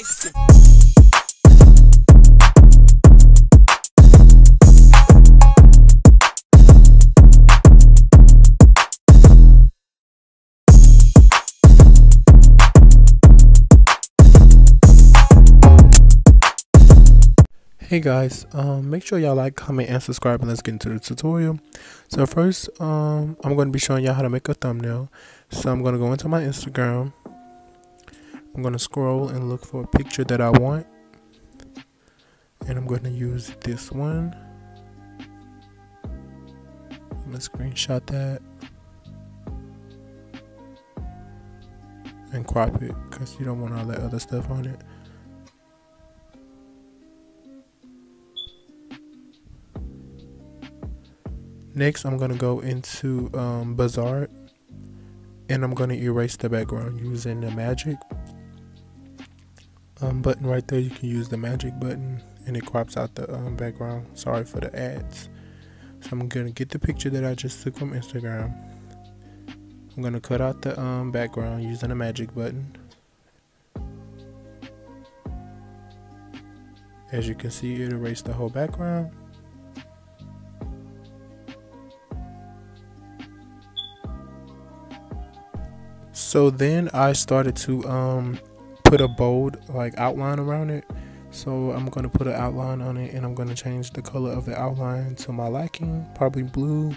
license. Hey guys, make sure y'all like, comment, and subscribe, and let's get into the tutorial. So first, I'm going to be showing y'all how to make a thumbnail. So I'm going to go into my Instagram. I'm going to scroll and look for a picture that I want. And I'm going to use this one. I'm going to screenshot that. And crop it, because you don't want all that other stuff on it. Next, I'm going to go into Bazaar, and I'm going to erase the background using the magic button right there. You can use the magic button, and it crops out the background. Sorry for the ads. So I'm going to get the picture that I just took from Instagram. I'm going to cut out the background using the magic button. As you can see, it erased the whole background. So then I started to put a bold outline around it. So I'm going to put an outline on it, and I'm going to change the color of the outline to my liking, probably blue.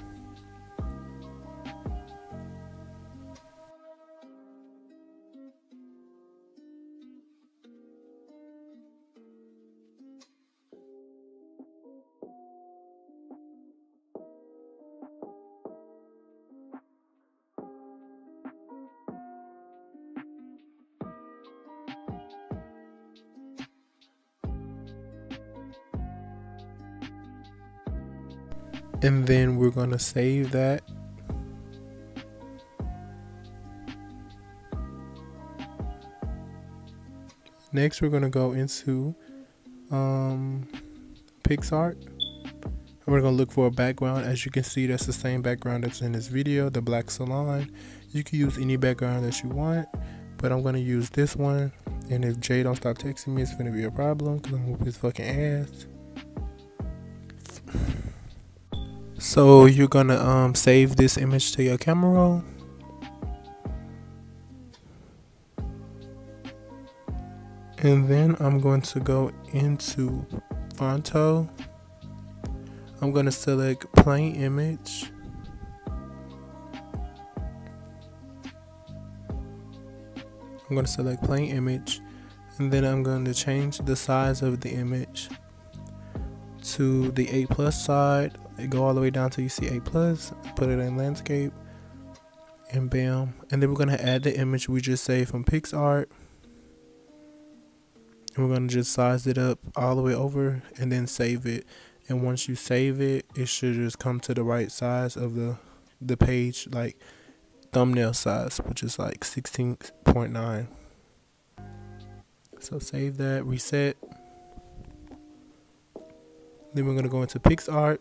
And then we're going to save that. Next, we're going to go into PixArt. And we're going to look for a background. As you can see, that's the same background that's in this video, the black salon. You can use any background that you want, but I'm going to use this one. And if Jay don't stop texting me, it's going to be a problem, because I'm going to whoop his fucking ass. So you're gonna save this image to your camera roll. And then I'm going to go into Photo. I'm going to select plain image. I'm going to select plain image, and then I'm going to change the size of the image to the 8+ side. Go all the way down till you see 8+, put it in landscape, and bam. And then we're going to add the image we just saved from PixArt, and we're going to just size it up all the way over and then save it. And once you save it, it should just come to the right size of the page, like thumbnail size, which is like 16.9. So save that, reset. Then we're going to go into PixArt.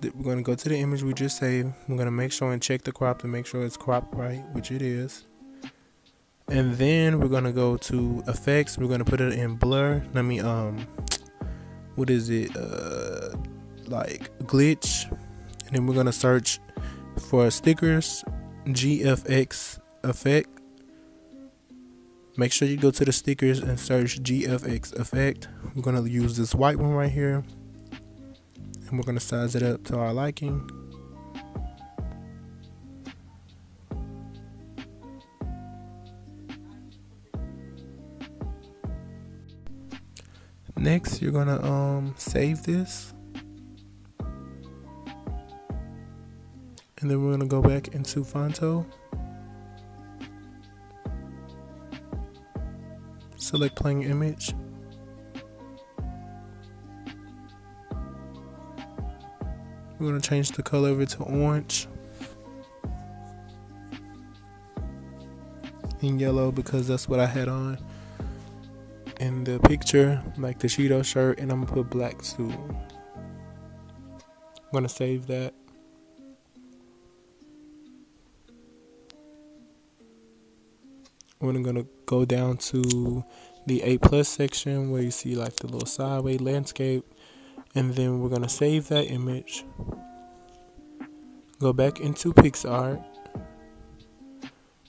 We're going to go to the image we just saved. We're going to make sure and check the crop to make sure it's cropped right, which it is. And then we're going to go to effects. We're going to put it in blur. Let me what is it? Glitch. And then we're going to search for stickers, GFX effect. Make sure you go to the stickers and search GFX effect. We're going to use this white one right here. And we're going to size it up to our liking. Next, you're going to save this. And then we're going to go back into Photo. Select plain image. We're going to change the color of it to orange and yellow, because that's what I had on in the picture, like the Cheeto shirt. And I'm going to put black too. I'm going to save that. we're gonna go down to the 8+ section where you see like the little sideways landscape, and then we're gonna save that image, go back into PixArt,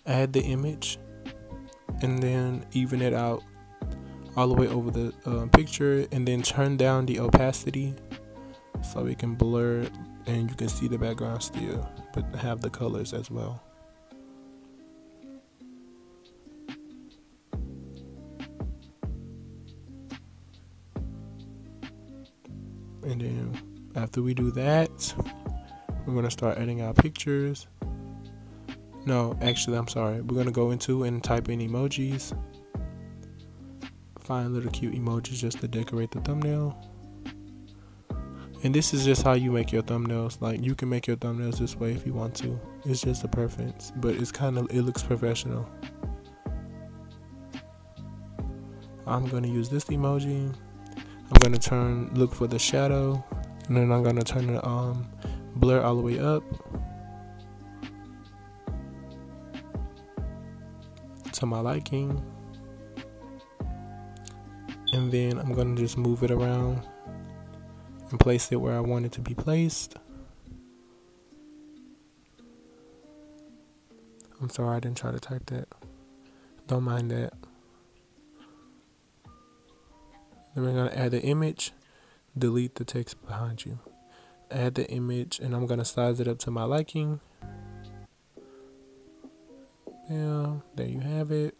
add the image, and then even it out all the way over the picture, and then turn down the opacity so we can blur it and you can see the background still but have the colors as well. And then after we do that, we're going to start adding our pictures. No, actually, I'm sorry. We're going to go into and type in emojis. Find little cute emojis just to decorate the thumbnail. And this is just how you make your thumbnails. Like, you can make your thumbnails this way if you want to. It's just a preference, but it looks professional. I'm going to use this emoji. I'm going to look for the shadow, and then I'm going to turn the blur all the way up to my liking. And then I'm going to just move it around and place it where I want it to be placed. I'm sorry, I didn't try to type that. Don't mind that. Then we're going to add the image, delete the text behind you. Add the image, and I'm going to size it up to my liking. Yeah, there you have it.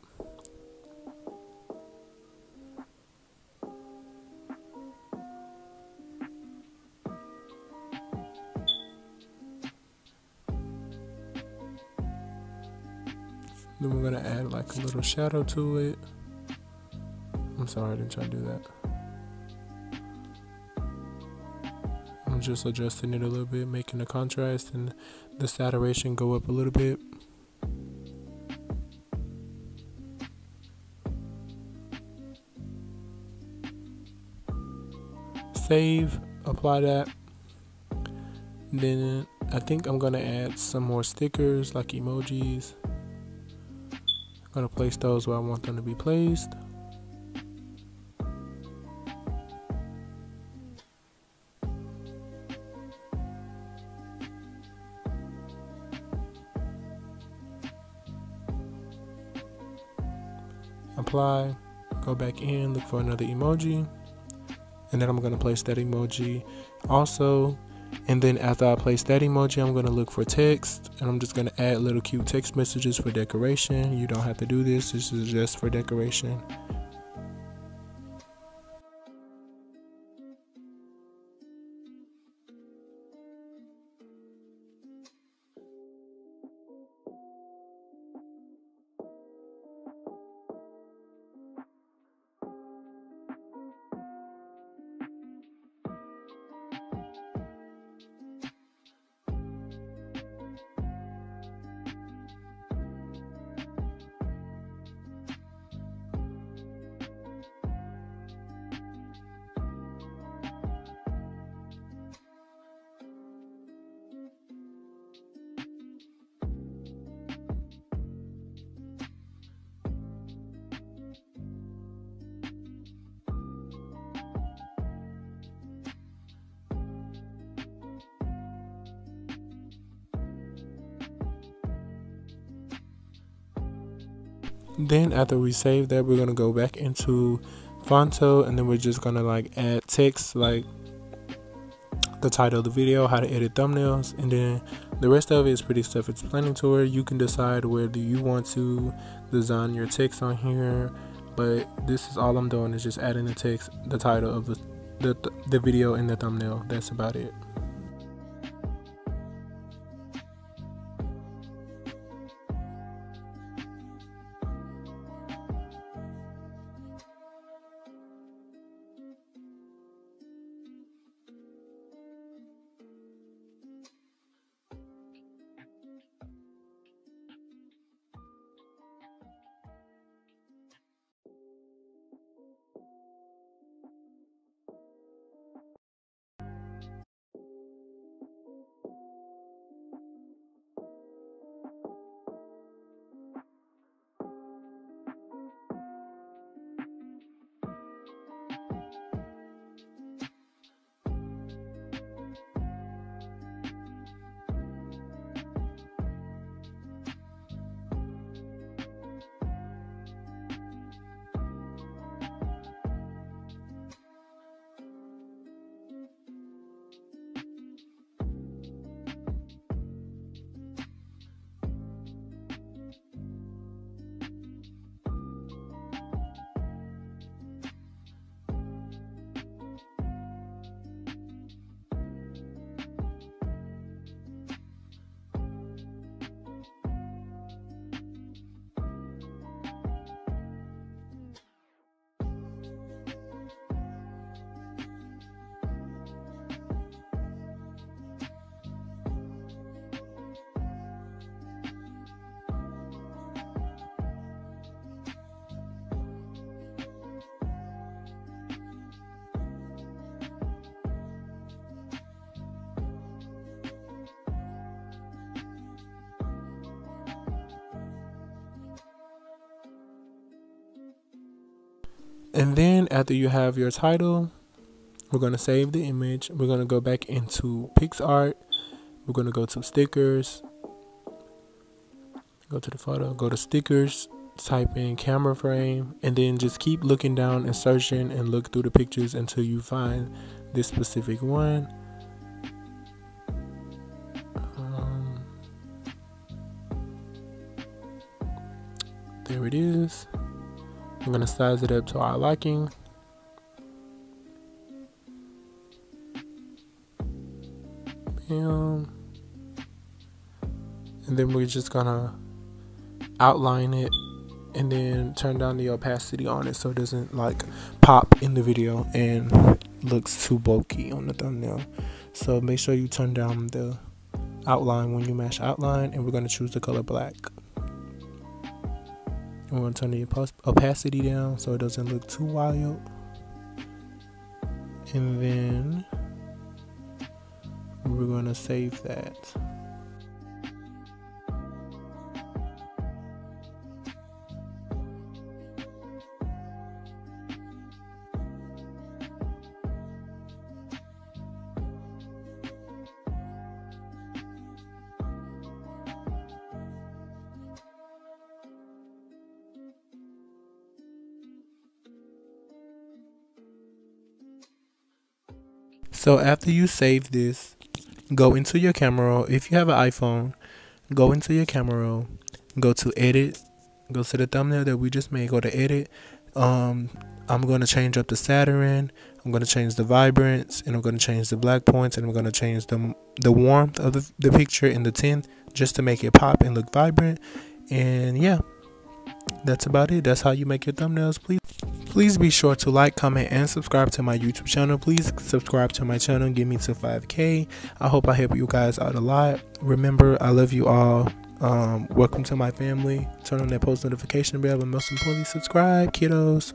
Then we're going to add like a little shadow to it. I'm sorry, I didn't try to do that. I'm just adjusting it a little bit, making the contrast and the saturation go up a little bit. Save, apply that. Then I think I'm going to add some more stickers like emojis. I'm going to place those where I want them to be placed. Apply, go back in, look for another emoji, and then I'm going to place that emoji also. And then after I place that emoji, I'm going to look for text, and I'm just going to add little cute text messages for decoration. You don't have to do this. This is just for decoration. Then after we save that, we're going to go back into Fonto, and then we're just going to like add text like the title of the video, how to edit thumbnails, and then the rest of it is pretty self-explanatory. You can decide whether you want to design your text on here, but this is all I'm doing is just adding the text, the title of the video, and the thumbnail. That's about it. And then after you have your title, we're going to save the image. We're going to go back into PixArt. We're going to go to stickers, go to the photo, go to stickers, type in camera frame, and then just keep looking down and searching and look through the pictures until you find this specific one. There it is. I'm going to size it up to our liking. Bam. And then we're just gonna outline it and then turn down the opacity on it so it doesn't like pop in the video and looks too bulky on the thumbnail. So make sure you turn down the outline when you mash outline, and we're gonna choose the color black. And we're gonna turn the opacity down so it doesn't look too wild. And then we're gonna save that. So after you save this, go into your camera roll. If you have an iPhone, go into your camera roll, go to edit, go to the thumbnail that we just made, go to edit. I'm going to change up the Saturn, I'm going to change the vibrance, and I'm going to change the black points, and I'm going to change the warmth of the picture and the tint just to make it pop and look vibrant. And yeah, that's about it. That's how you make your thumbnails. Please be sure to like, comment, and subscribe to my YouTube channel. Please subscribe to my channel and get me to 5K. I hope I help you guys out a lot. Remember, I love you all. Welcome to my family. Turn on that post notification bell, but most importantly, subscribe, kiddos.